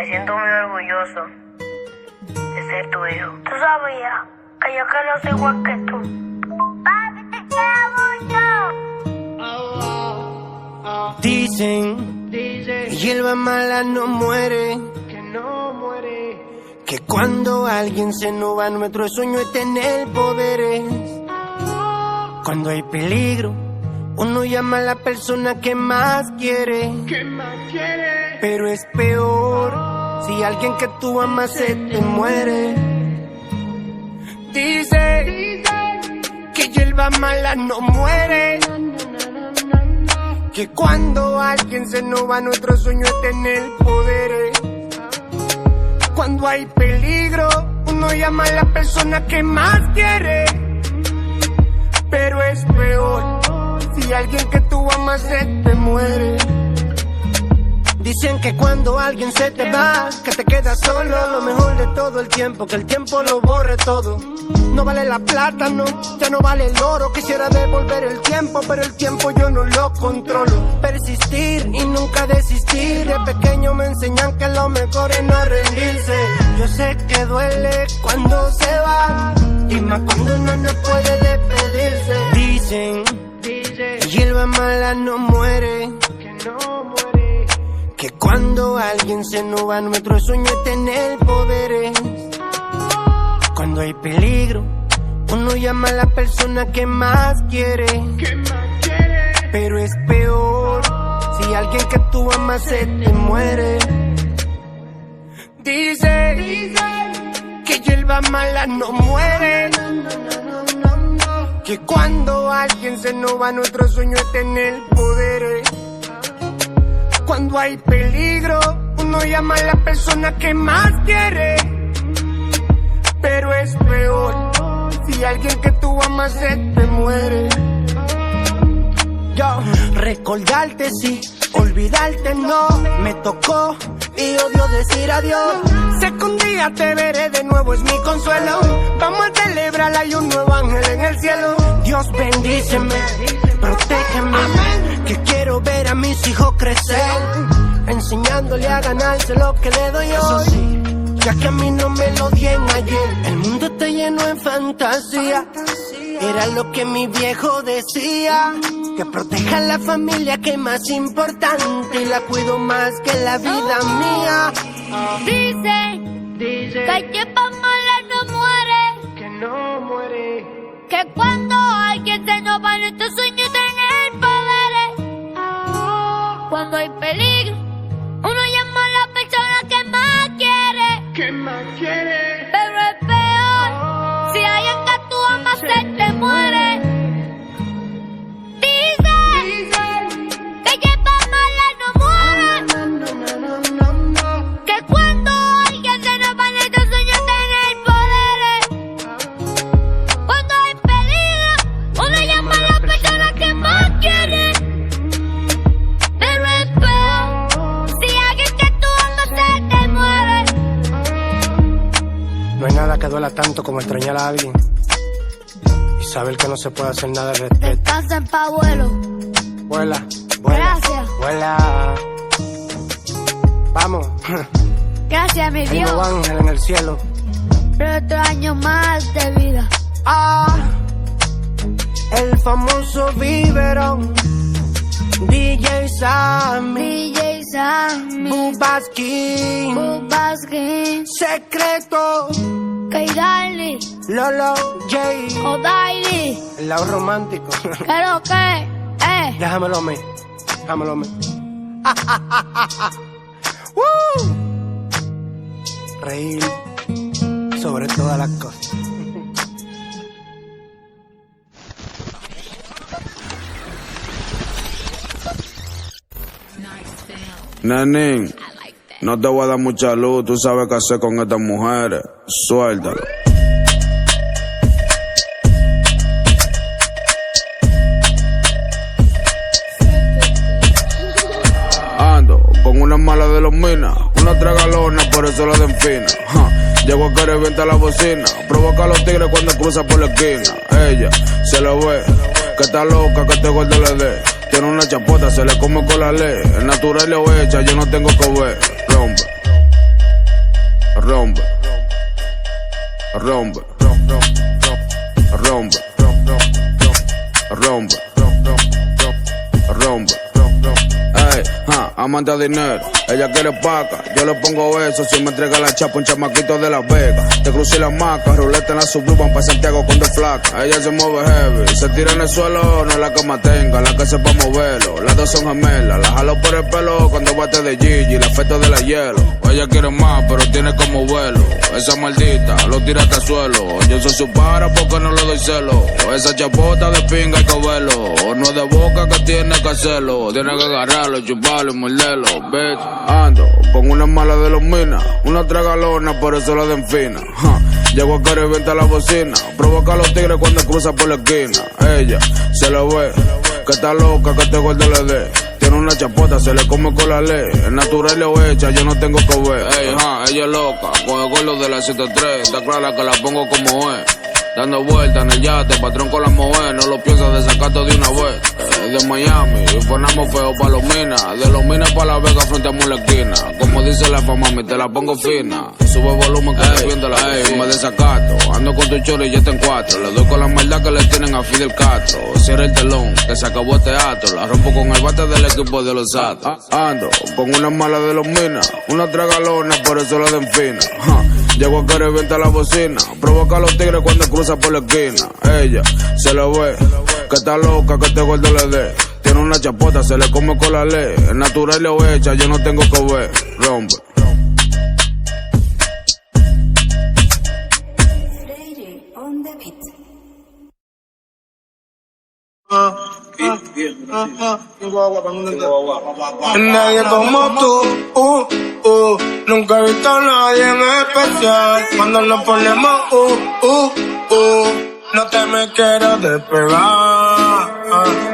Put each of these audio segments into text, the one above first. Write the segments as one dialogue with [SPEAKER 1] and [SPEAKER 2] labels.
[SPEAKER 1] siento muy orgulloso de ser tu hijo. Tú sabías que yo quiero ser igual que tú. Papi, te quiero mucho.
[SPEAKER 2] Dicen que hierba mala no muere, que cuando alguien se nos va nuestro sueño es tener poderes. Cuando hay peligro uno llama a la persona que más quiere, pero es peor si alguien que tú amas se te muere. Dice que hierba mala no muere, que cuando alguien se nos va nuestro sueño es tener poderes. Cuando hay peligro uno llama a la persona que más quiere, pero es peor si alguien que tú amas se te muere. Dicen que cuando alguien se te va, que te quedas solo, lo mejor de todo el tiempo, que el tiempo lo borre todo. No vale la plata, no, ya no vale el oro. Quisiera devolver el tiempo, pero el tiempo yo no lo controlo. Persistir y nunca desistir. De pequeño me enseñan que lo mejor es no rendirse. Yo sé que duele cuando se va, y más cuando uno no puede despedirse. Dicen que hierba mala no muere, que cuando alguien se nos va nuestro sueño es tener poderes. Cuando hay peligro uno llama a la persona que más quiere, pero es peor si alguien que tú amas se te muere. Dice que hierba mala no muere, que cuando alguien se nos va nuestro sueño es tener poderes. Cuando hay peligro uno llama a la persona que más quiere, pero es peor si alguien que tú amas se te muere. Yo, recordarte sí, olvidarte no, me tocó y odio decir adiós. Sé que un día te veré de nuevo, es mi consuelo. Vamos a celebrar, hay un nuevo ángel en el cielo. Dios bendíceme, protégeme, que quiero ver a mis hijos crecer, enseñándole a ganarse lo que le doy hoy, ya que a mí no me lo dieron ayer. El mundo está lleno de fantasía, era lo que mi viejo decía, que proteja a la familia que es más importante, y la cuido más que la vida mía.
[SPEAKER 3] Dicen que hierba mala no muere, que cuando alguien se nos va nuestro sueño tener poderes. Cuando hay peligro uno llama a la persona que más quiere, pero es peor si alguien que tú amas se te muere. Dicen que hierba mala no muere, que cuando alguien se nos va nuestro sueño tener poderes. Cuando hay peligro uno llama a la persona que más quiere, pero es peor si alguien que tú amas se te muere.
[SPEAKER 2] No hay nada que duela tanto como extrañar a alguien y saber que no se puede hacer nada al respecto.
[SPEAKER 3] Descansa en paz, abuelo.
[SPEAKER 2] Vuela,
[SPEAKER 3] Gracias.
[SPEAKER 2] vuela. Vamos,
[SPEAKER 3] Gracias, mi
[SPEAKER 2] hay un
[SPEAKER 3] Dios,
[SPEAKER 2] nuevo ángel en el cielo.
[SPEAKER 3] por otro año más de vida.
[SPEAKER 2] El famoso biberón, DJ Sammy,
[SPEAKER 3] Bubaskin,
[SPEAKER 2] Secreto,
[SPEAKER 3] Keidali,
[SPEAKER 2] Lolo J,
[SPEAKER 3] Odaili,
[SPEAKER 2] el lado romántico.
[SPEAKER 3] ¿qué lo que?
[SPEAKER 2] Déjamelo a mí. ¡Woo! Reír sobre todas las cosas.
[SPEAKER 4] Nenín, no te voy a dar mucha luz, tú sabes qué hacer con estas mujeres. Suéltalo. Ando con una mala de los minas, una tragalona, por eso la den fina. Llego a que revienta la bocina, provoca a los tigres cuando cruza por la esquina. Ella se lo ve, que está loca, que te gordo le dé. Tiene una chapota, se le come con la ley. El natural lo echa, yo no tengo que ver. Rompe. rompe, rompe, rompe, rompe. Ey, amante de dinero, ella quiere paca, yo le pongo eso. Si me entrega la chapa un chamaquito de Las Vegas. Te crucé la maca, ruleta en la Suburban pa' Santiago con dos flacas. Ella se mueve heavy, se tira en el suelo, no es la que mantenga, la que sepa moverlo. Las dos son gemelas, la jalo por el pelo cuando bate de Gigi, la efecto de la hielo. Ella quiere más, pero tiene como vuelo. Esa maldita lo tira hasta el suelo. Yo soy su para porque no le doy celo. Esa chapota de pinga hay que verlo. No es de boca que tiene que hacerlo. Tiene que agarrarlo, chuparlo y morderlo, bitch. Ando con una mala de los minas, una tragalona, por eso la den fina. Llego a que revienta la bocina, provoca a los tigres cuando cruza por la esquina. Ella se lo ve, que está loca, que este gordo le dé. Tiene una chapota, se le come con la ley. Es natural o hecha, yo no tengo que ver. Ey, ella es loca, con el gordo de la 73. Está clara que la pongo como es. Dando vueltas en el yate, patrón con las mujeres. No lo piensas de sacato de una vez. De Miami, y ponemos feo pa' los minas. De los minas pa' La Vega, frente a la esquina. Como dice la fama, mami, te la pongo fina. Sube volumen que te viendo la me desacato. Ando con tu choro y ya está en 4. Le doy con la maldad que le tienen a Fidel Castro. Cierra el telón, que se acabó el teatro. La rompo con el bate del equipo de los Atos. Ando con una mala de los minas, una tragalona, por eso la den fina. Llego a que revienta la bocina, provoca a los tigres cuando cruza por la esquina. Ella se lo ve, que está loca, que este gordo le dé. Tiene una chapota, se le come con la ley. Es natural o hecha, yo no tengo que ver. Rompe.
[SPEAKER 2] Nadie como tú, nunca he visto a nadie en especial. Cuando nos ponemos, no te me quieras despegar.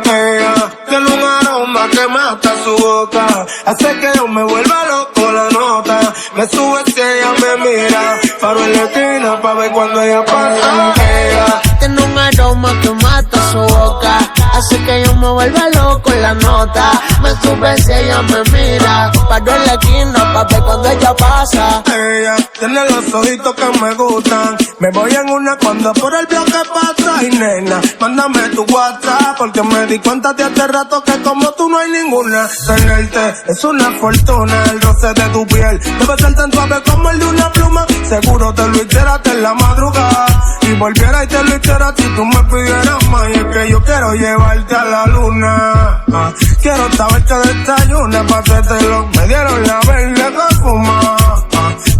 [SPEAKER 2] Ella tiene un aroma que mata su boca, hace que yo me vuelva loco la nota. Me sube si ella me mira, paro en la esquina pa' ver cuando ella pasa. Ella
[SPEAKER 5] tiene un aroma que mata su boca, hace que yo me vuelva loco la nota. Me sube si ella me mira, paro en la esquina pa' ver cuando ella pasa.
[SPEAKER 2] Ella tiene los ojitos que me gustan, me voy en una cuando por el bloque pasa. Y nena, mándame tu WhatsApp, porque me di cuenta de hace rato que como tú no hay ninguna. Tenerte es una fortuna, el roce de tu piel debe ser tan suave como el de una pluma. Seguro te lo hicieras en la madrugada, y volviera y te lo hiciera si tú me pidieras más. Y es que yo quiero llevarte a la luna, quiero saber que desayunas pa' hacértelo. Me dieron la verde que fuma,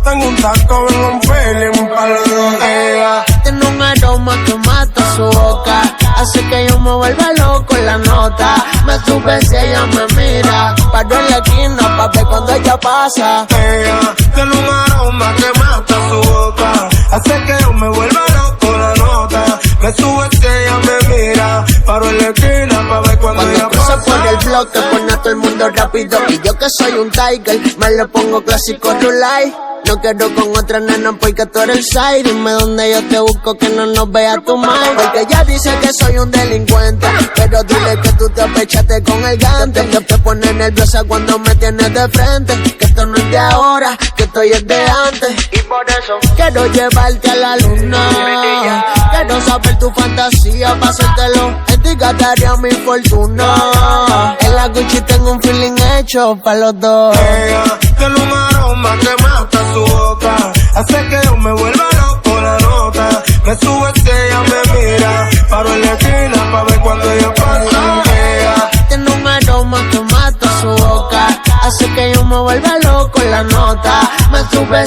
[SPEAKER 2] tengo un taco, vengo un feeling pa' los dos.
[SPEAKER 5] Ella tiene un aroma que mata su boca, hace que yo me vuelva loco la nota. Me sube si ella me mira, paro en la esquina pa' ver cuando ella pasa.
[SPEAKER 2] Ella tiene un aroma que mata su boca, hace que yo me vuelva loco la nota. Me sube si ella me mira, paro en la esquina pa' ver cuando ella pasa.
[SPEAKER 5] Por el bloque pone a todo el mundo rápido, y yo que soy un tiger, me le pongo clásico rulay. No quiero con otra nena porque tú eres el side. Dime dónde yo te busco que no nos vea tu madre. Porque ella dice que soy un delincuente, pero dile que tú te apechaste con el gante. Que te pone nerviosa cuando me tienes de frente, que esto no es de ahora, que estoy es de antes. Y por eso quiero llevarte a la luna, quiero saber tu fantasía, pasártelo. En ti gastaría mi fortuna. En la Gucci tengo un feeling hecho pa' los dos.
[SPEAKER 2] Ella tiene un aroma que mata su boca, hace que yo me vuelva loco la nota. Me sube si ella me mira, paro en la esquina pa' ver cuando ella pasa. Ella
[SPEAKER 5] tiene un aroma que mata su boca, hace que yo me vuelva loco la nota. Me sube